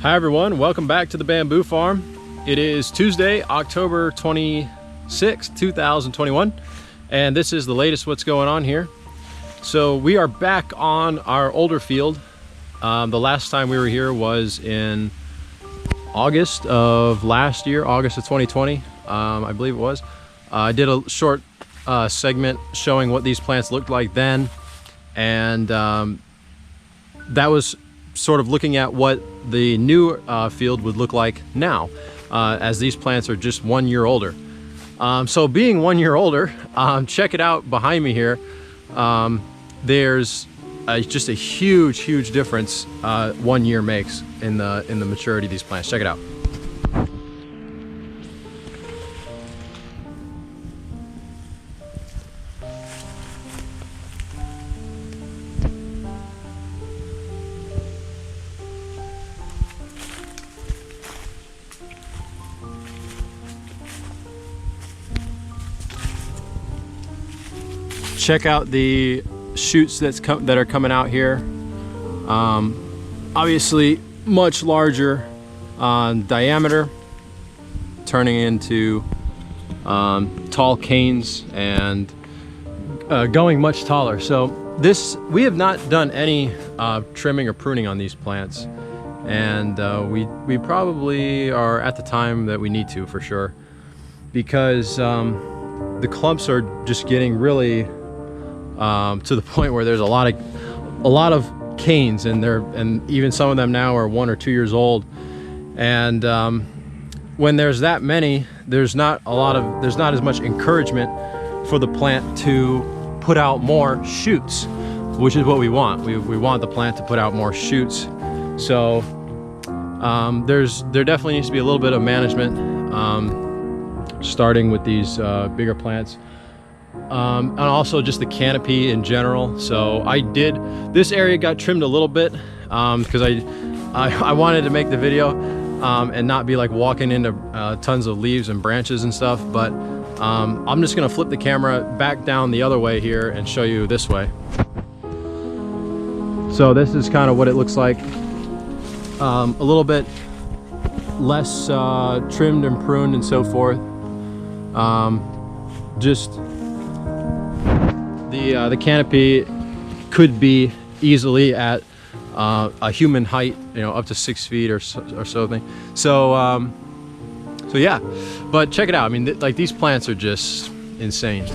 Hi everyone, welcome back to the Bamboo Farm. It is Tuesday, October 26th, 2021, and this is the latest what's going on here. So we are back on our older field. The last time we were here was in August of last year, August of 2020, I believe it was. I did a short segment showing what these plants looked like then, and that was sort of looking at what the new field would look like now, as these plants are just 1 year older. So being 1 year older, check it out behind me here. There's just a huge difference 1 year makes in the maturity of these plants. Check it out. Check out the shoots that are coming out here. Obviously much larger diameter, turning into tall canes and going much taller. So we have not done any trimming or pruning on these plants, and we probably are at the time that we need to, for sure, because the clumps are just getting really to the point where there's a lot of canes, and even some of them now are 1 or 2 years old. And when there's that many, there's not as much encouragement for the plant to put out more shoots, which is what we want. We want the plant to put out more shoots. So there definitely needs to be a little bit of management, starting with these bigger plants. And also just the canopy in general. So this area got trimmed a little bit because I wanted to make the video and not be like walking into tons of leaves and branches and stuff, but I'm just gonna flip the camera back down the other way here and show you this way. So this is kind of what it looks like, a little bit less trimmed and pruned and so forth. Just the canopy could be easily at a human height, up to 6 feet or something. So yeah, but check it out. I mean, like, these plants are just insane.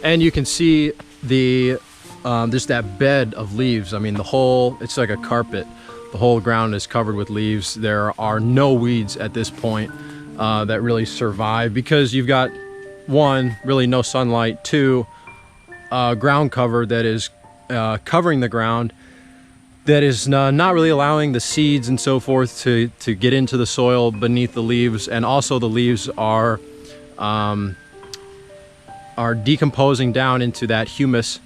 And you can see just that bed of leaves. I mean, it's like a carpet. The whole ground is covered with leaves. There are no weeds at this point that really survive, because you've got, one, really no sunlight, two, ground cover that is covering the ground, that is not really allowing the seeds and so forth to get into the soil beneath the leaves. And also the leaves are decomposing down into that humus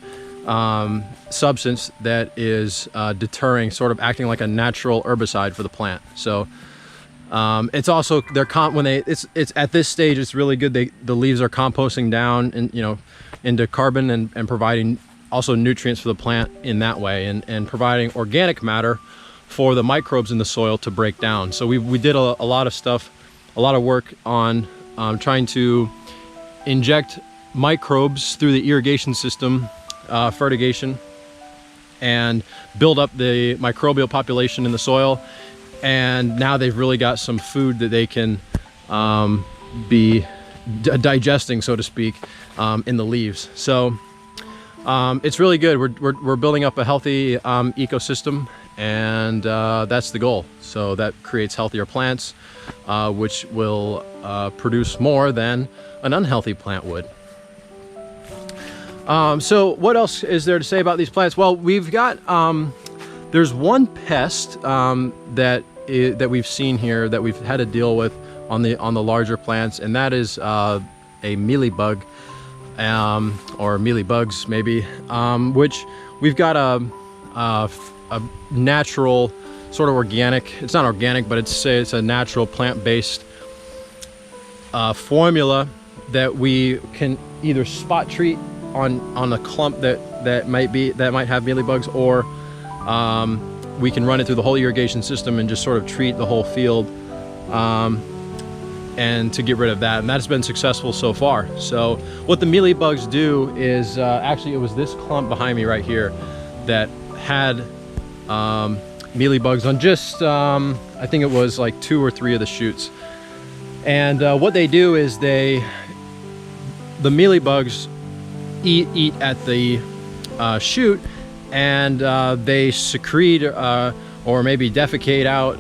substance that is deterring, sort of acting like a natural herbicide for the plant. So it's also, it's at this stage, it's really good. The leaves are composting down and into carbon and providing also nutrients for the plant in that way, and providing organic matter for the microbes in the soil to break down. So we did a lot of stuff, a lot of work on trying to inject microbes through the irrigation system, fertigation, and build up the microbial population in the soil. And now they've really got some food that they can be digesting, so to speak, in the leaves. So it's really good. We're building up a healthy ecosystem, and that's the goal. So that creates healthier plants, which will produce more than an unhealthy plant would. So what else is there to say about these plants? Well, we've got, there's one pest that we've seen here that we've had to deal with on the larger plants, and that is a mealybug, or mealybugs maybe, which we've got a natural, sort of organic, it's not organic, but it's a natural plant-based formula that we can either spot treat on a clump that might have mealybugs, or we can run it through the whole irrigation system and just sort of treat the whole field and to get rid of that, and that's been successful so far. So what the mealybugs do is actually, it was this clump behind me right here that had mealybugs on just I think it was like 2 or 3 of the shoots. And what they do is the mealybugs eat at the shoot, and they secrete or maybe defecate out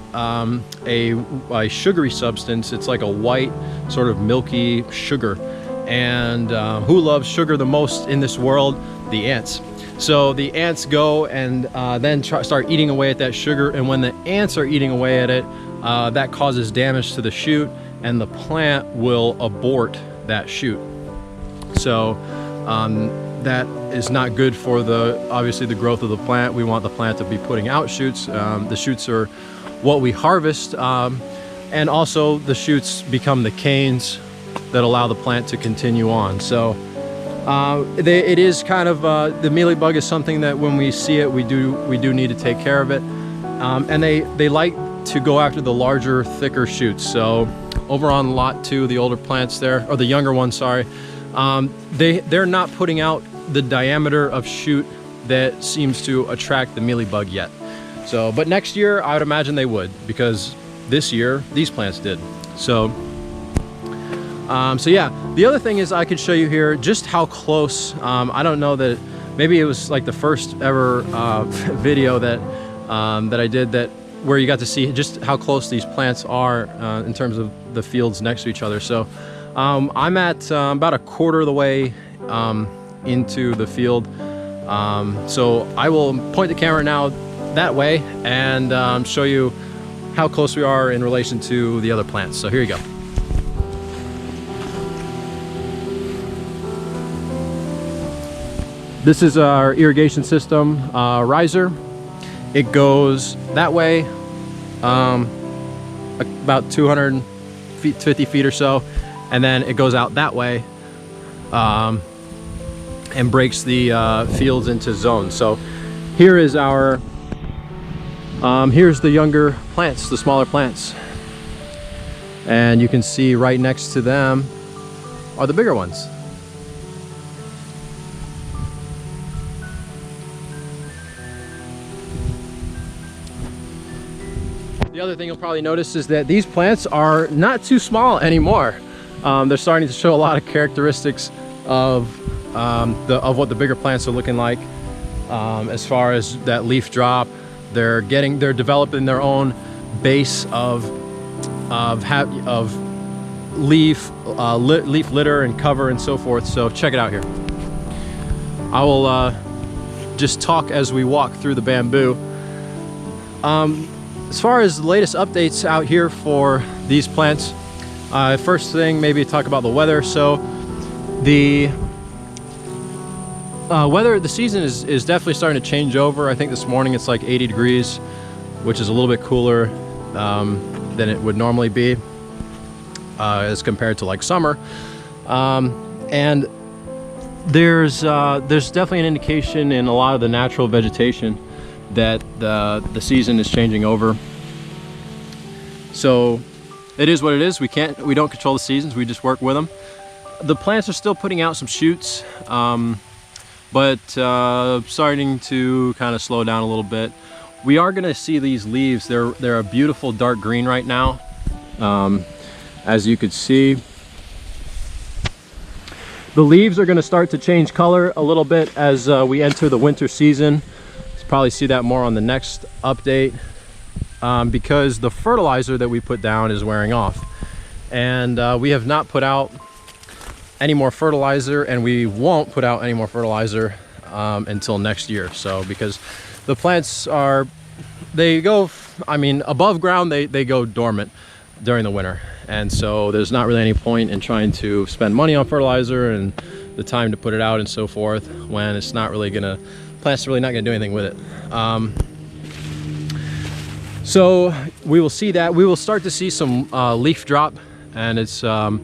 a sugary substance. It's like a white sort of milky sugar. And who loves sugar the most in this world? The ants. So the ants go and then start eating away at that sugar, and when the ants are eating away at it, that causes damage to the shoot, and the plant will abort that shoot. So that is not good for obviously the growth of the plant. We want the plant to be putting out shoots. The shoots are what we harvest, and also the shoots become the canes that allow the plant to continue on. So it is kind of the mealybug is something that when we see it, we do need to take care of it, and they like to go after the larger, thicker shoots. So over on lot 2, the older plants there, or the younger ones, sorry, they're not putting out the diameter of shoot that seems to attract the mealybug yet. So, but next year I would imagine they would, because this year these plants did. So so yeah, the other thing is I could show you here just how close, I don't know that, maybe it was like the first ever video that I did where you got to see just how close these plants are in terms of the fields next to each other. So I'm at about a quarter of the way into the field. So I will point the camera now that way and show you how close we are in relation to the other plants. So here you go. This is our irrigation system riser. It goes that way, about 250 feet or so, and then it goes out that way and breaks the fields into zones. So here is our, here's the younger plants, the smaller plants. And you can see right next to them are the bigger ones. The other thing you'll probably notice is that these plants are not too small anymore. They're starting to show a lot of characteristics of what the bigger plants are looking like, as far as that leaf drop. They're developing their own base of leaf litter and cover and so forth. So check it out here. I will just talk as we walk through the bamboo. As far as the latest updates out here for these plants, first thing, maybe talk about the weather. So the weather, the season is definitely starting to change over. I think this morning it's like 80 degrees, which is a little bit cooler than it would normally be as compared to like summer. And there's definitely an indication in a lot of the natural vegetation that the season is changing over. So it is what it is. We don't control the seasons, we just work with them. The plants are still putting out some shoots, but starting to kind of slow down a little bit. We are gonna see these leaves. They're a beautiful dark green right now, as you could see. The leaves are gonna start to change color a little bit as we enter the winter season. Probably see that more on the next update, because the fertilizer that we put down is wearing off, and we have not put out any more fertilizer, and we won't put out any more fertilizer until next year. So because the plants they go, I mean, above ground they go dormant during the winter, and so there's not really any point in trying to spend money on fertilizer and the time to put it out and so forth when it's not really gonna, plant's really not gonna do anything with it. So we will see that. We will start to see some leaf drop and it's the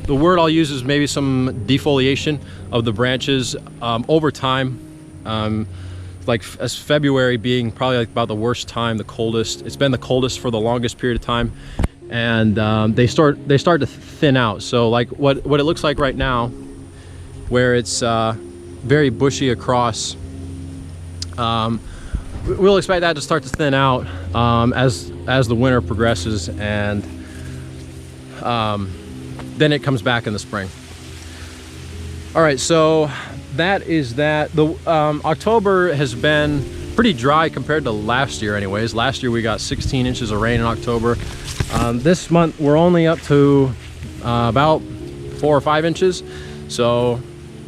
word I'll use is maybe some defoliation of the branches over time. Like as February being probably like about the worst time, the coldest. It's been the coldest for the longest period of time, and they start to thin out. So like what it looks like right now, where it's very bushy across. We'll expect that to start to thin out as the winter progresses, and then it comes back in the spring. All right, so that is that. The October has been pretty dry compared to last year anyways. Last year we got 16 inches of rain in October. This month we're only up to about 4 or 5 inches. So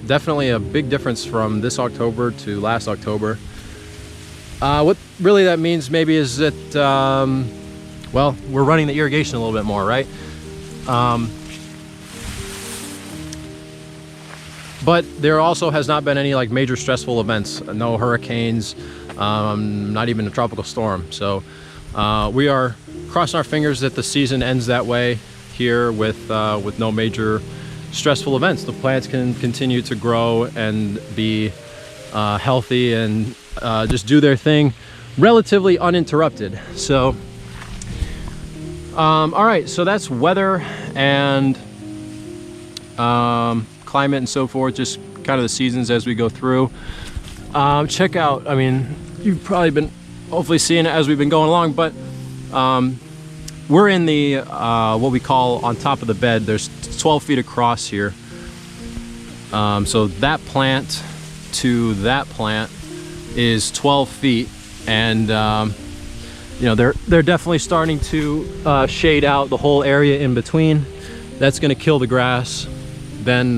definitely a big difference from this October to last October. What really that means maybe is that, well, we're running the irrigation a little bit more, right? But there also has not been any like major stressful events, no hurricanes, not even a tropical storm. So we are crossing our fingers that the season ends that way here with no major stressful events. The plants can continue to grow and be healthy and just do their thing relatively uninterrupted. So all right, so that's weather and climate and so forth, just kind of the seasons as we go through. Check out, I mean, you've probably been hopefully seeing it as we've been going along, but we're in the what we call on top of the bed. There's 12 feet across here. So that plant to that plant is 12 feet, and you know, they're definitely starting to shade out the whole area in between. That's going to kill the grass. Then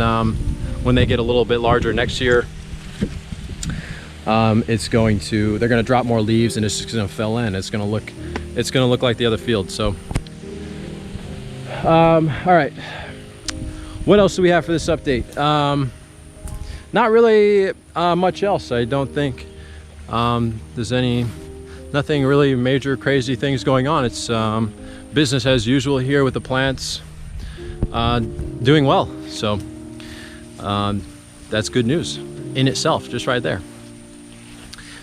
when they get a little bit larger next year, they're going to drop more leaves, and it's just going to fill in. It's going to look like the other field. So all right, what else do we have for this update? Not really much else. I don't think there's nothing really major crazy things going on. It's business as usual here with the plants doing well. So that's good news in itself, just right there.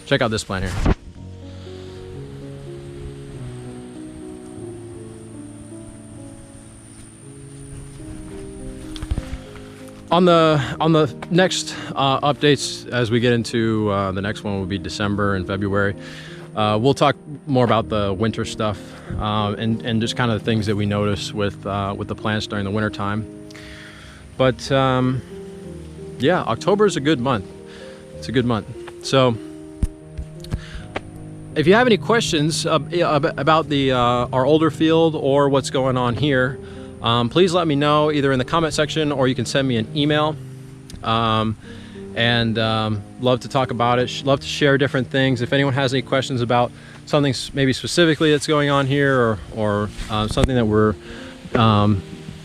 Check out this plant here. On the next updates, as we get into the next one, will be December and February. We'll talk more about the winter stuff and just kind of the things that we notice with the plants during the winter time. But yeah, October is a good month. It's a good month. So if you have any questions about our older field or what's going on here, please let me know either in the comment section, or you can send me an email. And love to talk about it, love to share different things. If anyone has any questions about something maybe specifically that's going on here, or something that we're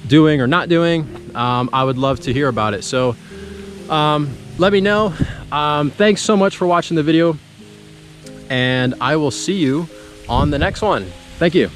doing or not doing, I would love to hear about it. So let me know. Thanks so much for watching the video, and I will see you on the next one. Thank you.